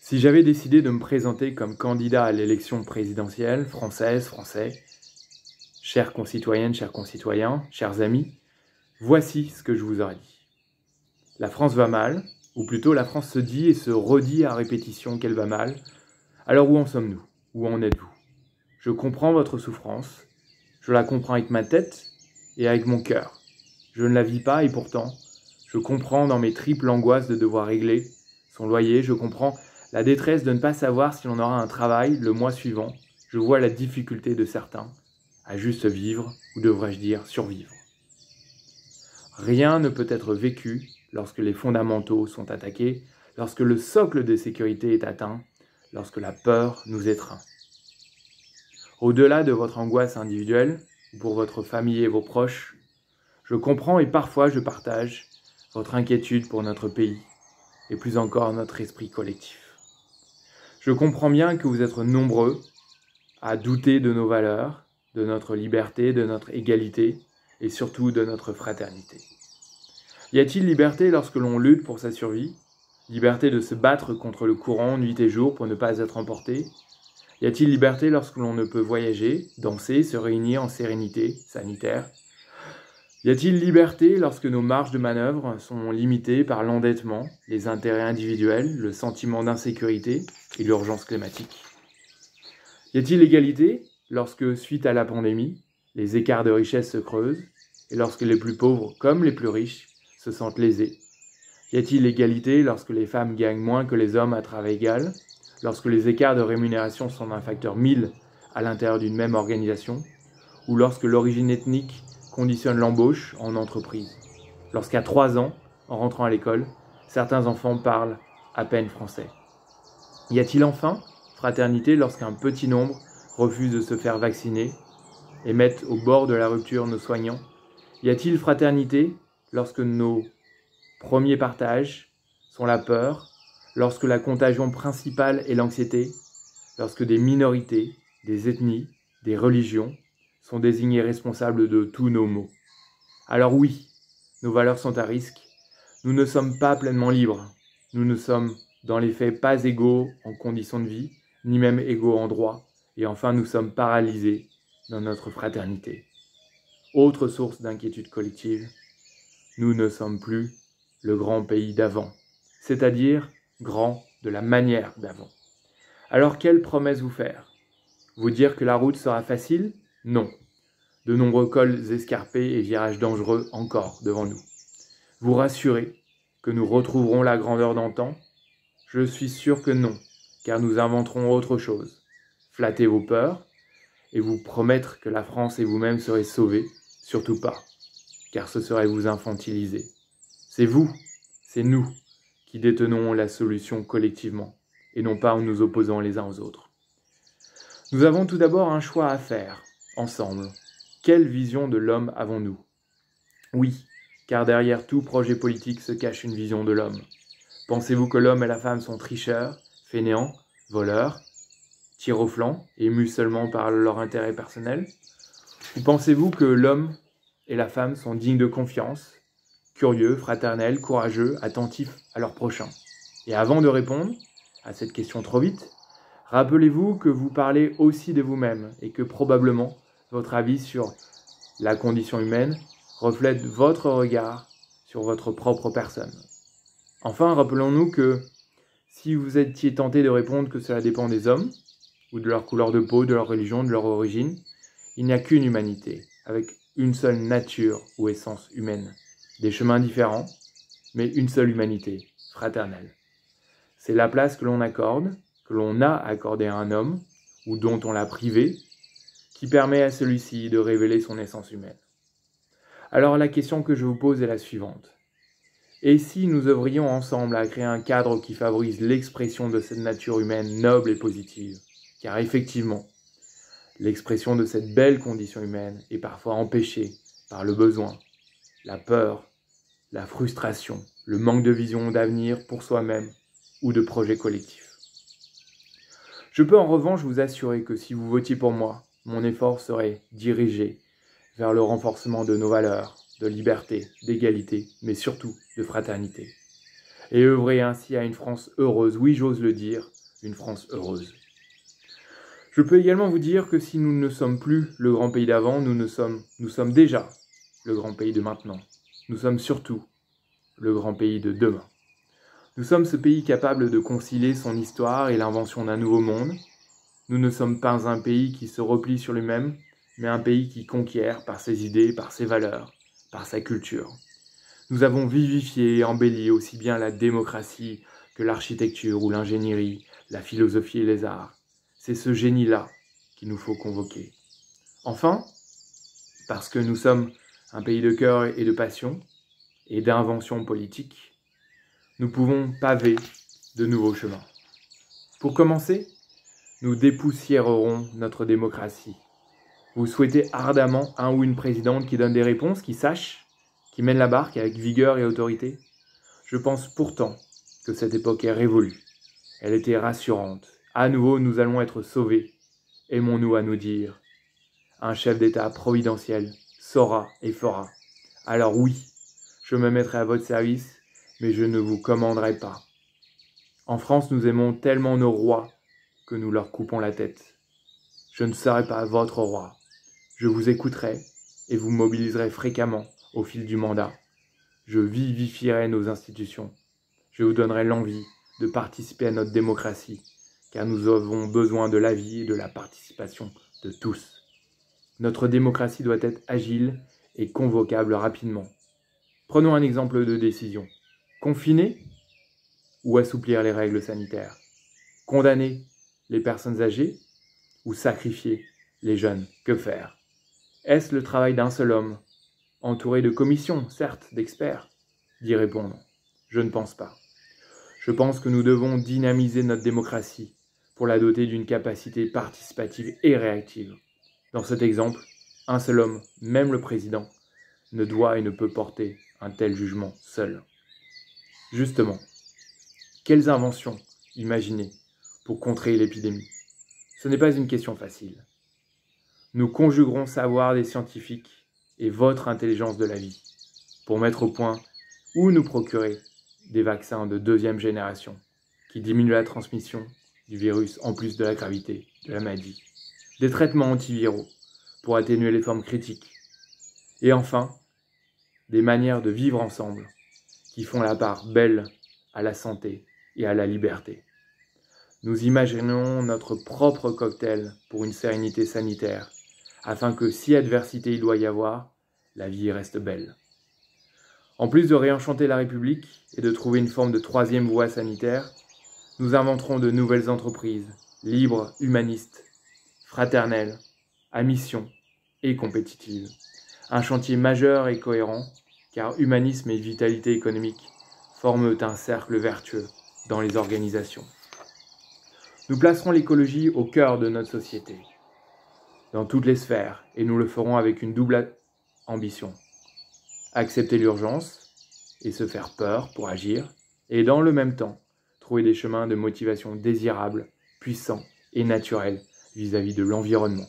Si j'avais décidé de me présenter comme candidat à l'élection présidentielle, française, français, chères concitoyennes, chers concitoyens, chers amis, voici ce que je vous aurais dit. La France va mal, ou plutôt la France se dit et se redit à répétition qu'elle va mal. Alors où en sommes-nous? Où en êtes-vous? Je comprends votre souffrance, je la comprends avec ma tête et avec mon cœur. Je ne la vis pas et pourtant, je comprends dans mes triples angoisses de devoir régler son loyer, je comprends la détresse de ne pas savoir si l'on aura un travail le mois suivant. Je vois la difficulté de certains à juste vivre, ou devrais-je dire survivre. Rien ne peut être vécu lorsque les fondamentaux sont attaqués, lorsque le socle de sécurité est atteint, lorsque la peur nous étreint. Au-delà de votre angoisse individuelle, ou pour votre famille et vos proches, je comprends et parfois je partage votre inquiétude pour notre pays, et plus encore notre esprit collectif. Je comprends bien que vous êtes nombreux à douter de nos valeurs, de notre liberté, de notre égalité, et surtout de notre fraternité. Y a-t-il liberté lorsque l'on lutte pour sa survie? Liberté de se battre contre le courant nuit et jour pour ne pas être emporté? Y a-t-il liberté lorsque l'on ne peut voyager, danser, se réunir en sérénité sanitaire? Y a-t-il liberté lorsque nos marges de manœuvre sont limitées par l'endettement, les intérêts individuels, le sentiment d'insécurité et l'urgence climatique? Y a-t-il égalité lorsque, suite à la pandémie, les écarts de richesse se creusent et lorsque les plus pauvres comme les plus riches se sentent lésés? Y a-t-il égalité lorsque les femmes gagnent moins que les hommes à travail égal, lorsque les écarts de rémunération sont d'un facteur 1000 à l'intérieur d'une même organisation, ou lorsque l'origine ethnique conditionne l'embauche en entreprise, lorsqu'à 3 ans, en rentrant à l'école, certains enfants parlent à peine français? Y a-t-il enfin fraternité lorsqu'un petit nombre refuse de se faire vacciner et mettent au bord de la rupture nos soignants? Y a-t-il fraternité lorsque nos premiers partages sont la peur, lorsque la contagion principale est l'anxiété, lorsque des minorités, des ethnies, des religions sont désignés responsables de tous nos maux? Alors oui, nos valeurs sont à risque. Nous ne sommes pas pleinement libres. Nous ne sommes dans les faits pas égaux en conditions de vie, ni même égaux en droit. Et enfin, nous sommes paralysés dans notre fraternité. Autre source d'inquiétude collective, nous ne sommes plus le grand pays d'avant, c'est-à-dire grand de la manière d'avant. Alors quelle promesse vous faire? Vous dire que la route sera facile? Non. De nombreux cols escarpés et virages dangereux encore devant nous. Vous rassurer que nous retrouverons la grandeur d'antan? Je suis sûr que non, car nous inventerons autre chose. Flatter vos peurs et vous promettre que la France et vous-même serez sauvés, surtout pas, car ce serait vous infantiliser. C'est vous, c'est nous, qui détenons la solution collectivement, et non pas en nous opposant les uns aux autres. Nous avons tout d'abord un choix à faire, ensemble. Quelle vision de l'homme avons-nous? Oui, car derrière tout projet politique se cache une vision de l'homme. Pensez-vous que l'homme et la femme sont tricheurs, fainéants, voleurs, tirent au flanc, émus seulement par leur intérêt personnel? Ou pensez-vous que l'homme et la femme sont dignes de confiance, curieux, fraternels, courageux, attentifs à leur prochain? Et avant de répondre à cette question trop vite, rappelez-vous que vous parlez aussi de vous-même et que probablement votre avis sur la condition humaine reflète votre regard sur votre propre personne. Enfin, rappelons-nous que si vous étiez tenté de répondre que cela dépend des hommes, ou de leur couleur de peau, de leur religion, de leur origine, il n'y a qu'une humanité, avec une seule nature ou essence humaine. Des chemins différents, mais une seule humanité, fraternelle. C'est la place que l'on accorde, que l'on a accordée à un homme, ou dont on l'a privé, qui permet à celui-ci de révéler son essence humaine. Alors la question que je vous pose est la suivante. Et si nous œuvrions ensemble à créer un cadre qui favorise l'expression de cette nature humaine noble et positive? Car effectivement, l'expression de cette belle condition humaine est parfois empêchée par le besoin, la peur, la frustration, le manque de vision d'avenir pour soi-même ou de projets collectifs. Je peux en revanche vous assurer que si vous votiez pour moi, mon effort serait dirigé vers le renforcement de nos valeurs, de liberté, d'égalité, mais surtout de fraternité. et œuvrer ainsi à une France heureuse, oui j'ose le dire, une France heureuse. Je peux également vous dire que si nous ne sommes plus le grand pays d'avant, nous sommes déjà le grand pays de maintenant. Nous sommes surtout le grand pays de demain. Nous sommes ce pays capable de concilier son histoire et l'invention d'un nouveau monde. Nous ne sommes pas un pays qui se replie sur lui-même, mais un pays qui conquiert par ses idées, par ses valeurs, par sa culture. Nous avons vivifié et embelli aussi bien la démocratie que l'architecture ou l'ingénierie, la philosophie et les arts. C'est ce génie-là qu'il nous faut convoquer. Enfin, parce que nous sommes un pays de cœur et de passion et d'invention politique, nous pouvons paver de nouveaux chemins. Pour commencer, nous dépoussiérerons notre démocratie. Vous souhaitez ardemment un ou une présidente qui donne des réponses, qui sache, qui mène la barque avec vigueur et autorité? Je pense pourtant que cette époque est révolue. Elle était rassurante. À nouveau, nous allons être sauvés. Aimons-nous à nous dire. Un chef d'État providentiel saura et fera. Alors oui, je me mettrai à votre service, mais je ne vous commanderai pas. En France, nous aimons tellement nos rois que nous leur coupons la tête. Je ne serai pas votre roi. Je vous écouterai et vous mobiliserai fréquemment au fil du mandat. Je vivifierai nos institutions. Je vous donnerai l'envie de participer à notre démocratie, car nous avons besoin de l'avis et de la participation de tous. Notre démocratie doit être agile et convocable rapidement. Prenons un exemple de décision. Confiner ou assouplir les règles sanitaires? Condamner les personnes âgées ou sacrifier les jeunes? Que faire? Est-ce le travail d'un seul homme, entouré de commissions, certes, d'experts, d'y répondre? Je ne pense pas. Je pense que nous devons dynamiser notre démocratie pour la doter d'une capacité participative et réactive. Dans cet exemple, un seul homme, même le président, ne doit et ne peut porter un tel jugement seul. Justement, quelles inventions imaginer pour contrer l'épidémie? Ce n'est pas une question facile. Nous conjuguerons savoir des scientifiques et votre intelligence de la vie pour mettre au point ou nous procurer des vaccins de deuxième génération qui diminuent la transmission du virus en plus de la gravité de la maladie, des traitements antiviraux pour atténuer les formes critiques, et enfin, des manières de vivre ensemble qui font la part belle à la santé et à la liberté. Nous imaginons notre propre cocktail pour une sérénité sanitaire, afin que si adversité il doit y avoir, la vie reste belle. En plus de réenchanter la République et de trouver une forme de troisième voie sanitaire, nous inventerons de nouvelles entreprises, libres, humanistes, fraternelles, à mission et compétitives. Un chantier majeur et cohérent, car humanisme et vitalité économique forment un cercle vertueux dans les organisations. Nous placerons l'écologie au cœur de notre société, dans toutes les sphères, et nous le ferons avec une double ambition. Accepter l'urgence et se faire peur pour agir, et dans le même temps, trouver des chemins de motivation désirables, puissants et naturels vis-à-vis de l'environnement,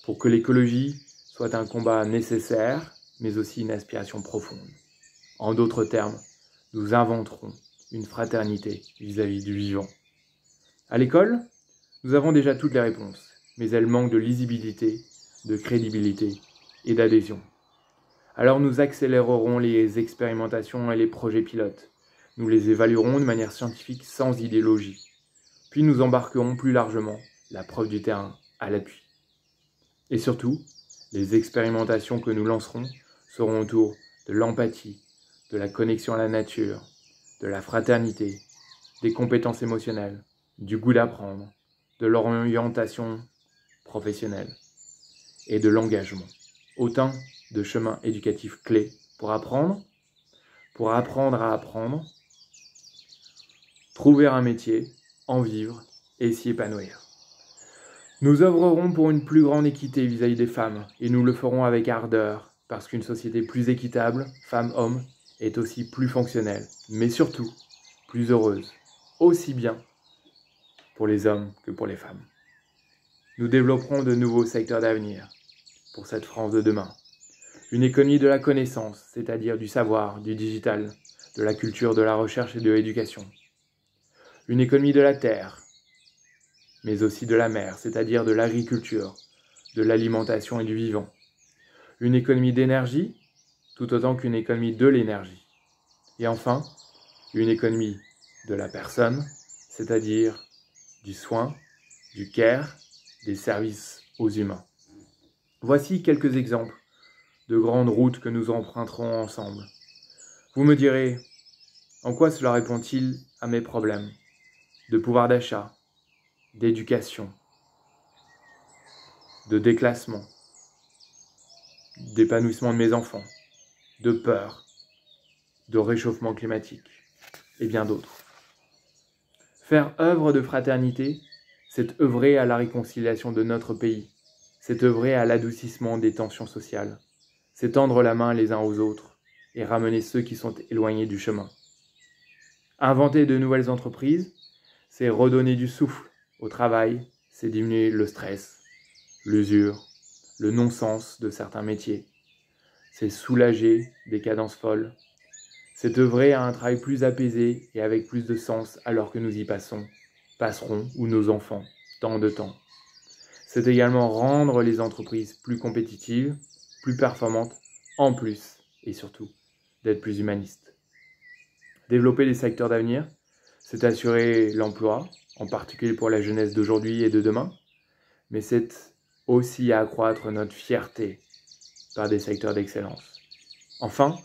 pour que l'écologie soit un combat nécessaire, mais aussi une aspiration profonde. En d'autres termes, nous inventerons une fraternité vis-à-vis du vivant. À l'école, nous avons déjà toutes les réponses, mais elles manquent de lisibilité, de crédibilité et d'adhésion. Alors nous accélérerons les expérimentations et les projets pilotes. Nous les évaluerons de manière scientifique sans idéologie. Puis nous embarquerons plus largement la preuve du terrain à l'appui. Et surtout, les expérimentations que nous lancerons seront autour de l'empathie, de la connexion à la nature, de la fraternité, des compétences émotionnelles, du goût d'apprendre, de l'orientation professionnelle et de l'engagement. Autant de chemins éducatifs clés pour apprendre à apprendre, trouver un métier, en vivre et s'y épanouir. Nous œuvrerons pour une plus grande équité vis-à-vis des femmes et nous le ferons avec ardeur parce qu'une société plus équitable, femmes-hommes, est aussi plus fonctionnelle, mais surtout plus heureuse, aussi bien pour les hommes que pour les femmes. Nous développerons de nouveaux secteurs d'avenir pour cette France de demain. Une économie de la connaissance, c'est-à-dire du savoir, du digital, de la culture, de la recherche et de l'éducation. Une économie de la terre, mais aussi de la mer, c'est-à-dire de l'agriculture, de l'alimentation et du vivant. Une économie d'énergie, tout autant qu'une économie de l'énergie. Et enfin, une économie de la personne, c'est-à-dire du soin, du care, des services aux humains. Voici quelques exemples de grandes routes que nous emprunterons ensemble. Vous me direz, en quoi cela répond-il à mes problèmes de pouvoir d'achat, d'éducation, de déclassement, d'épanouissement de mes enfants, de peur, de réchauffement climatique et bien d'autres. Faire œuvre de fraternité, c'est œuvrer à la réconciliation de notre pays, c'est œuvrer à l'adoucissement des tensions sociales, c'est tendre la main les uns aux autres et ramener ceux qui sont éloignés du chemin. Inventer de nouvelles entreprises, c'est redonner du souffle au travail, c'est diminuer le stress, l'usure, le non-sens de certains métiers, c'est soulager des cadences folles, c'est œuvrer à un travail plus apaisé et avec plus de sens alors que nous y passeront ou nos enfants, tant de temps. C'est également rendre les entreprises plus compétitives, plus performantes, en plus et surtout d'être plus humanistes. Développer les secteurs d'avenir, c'est assurer l'emploi, en particulier pour la jeunesse d'aujourd'hui et de demain, mais c'est aussi accroître notre fierté par des secteurs d'excellence. Enfin,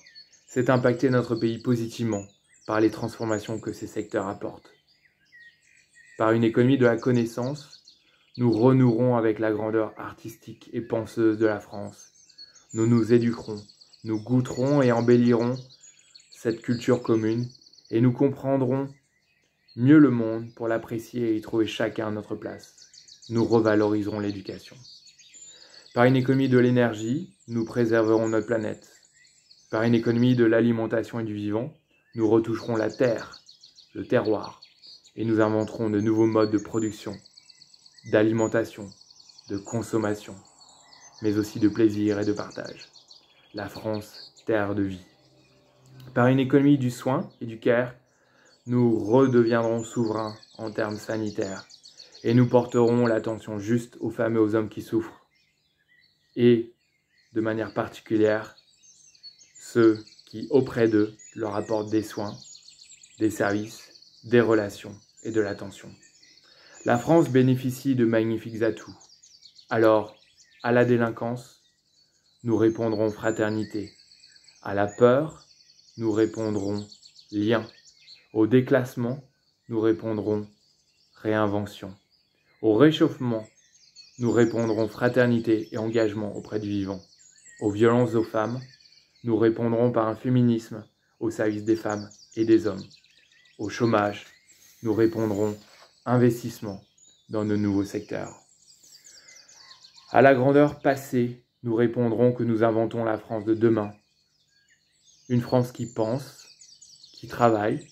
c'est impacter notre pays positivement par les transformations que ces secteurs apportent. Par une économie de la connaissance, nous renouerons avec la grandeur artistique et penseuse de la France. Nous nous éduquerons, nous goûterons et embellirons cette culture commune et nous comprendrons mieux le monde pour l'apprécier et y trouver chacun notre place. Nous revaloriserons l'éducation. Par une économie de l'énergie, nous préserverons notre planète. Par une économie de l'alimentation et du vivant, nous retoucherons la terre, le terroir, et nous inventerons de nouveaux modes de production, d'alimentation, de consommation, mais aussi de plaisir et de partage. La France, terre de vie. Par une économie du soin et du care, nous redeviendrons souverains en termes sanitaires et nous porterons l'attention juste aux femmes et aux hommes qui souffrent et, de manière particulière, ceux qui, auprès d'eux, leur apportent des soins, des services, des relations et de l'attention. La France bénéficie de magnifiques atouts. Alors, à la délinquance, nous répondrons fraternité. À la peur, nous répondrons lien. Au déclassement, nous répondrons réinvention. Au réchauffement, nous répondrons fraternité et engagement auprès du vivant. Aux violences aux femmes, nous répondrons par un féminisme au service des femmes et des hommes. Au chômage, nous répondrons investissement dans de nouveaux secteurs. À la grandeur passée, nous répondrons que nous inventons la France de demain. Une France qui pense, qui travaille,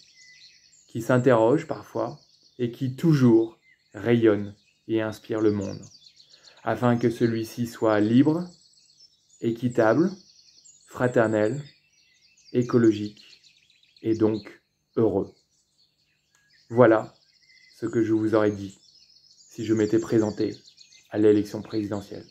qui s'interroge parfois et qui toujours rayonne et inspire le monde, afin que celui-ci soit libre, équitable, fraternel, écologique et donc heureux. Voilà ce que je vous aurais dit si je m'étais présenté à l'élection présidentielle.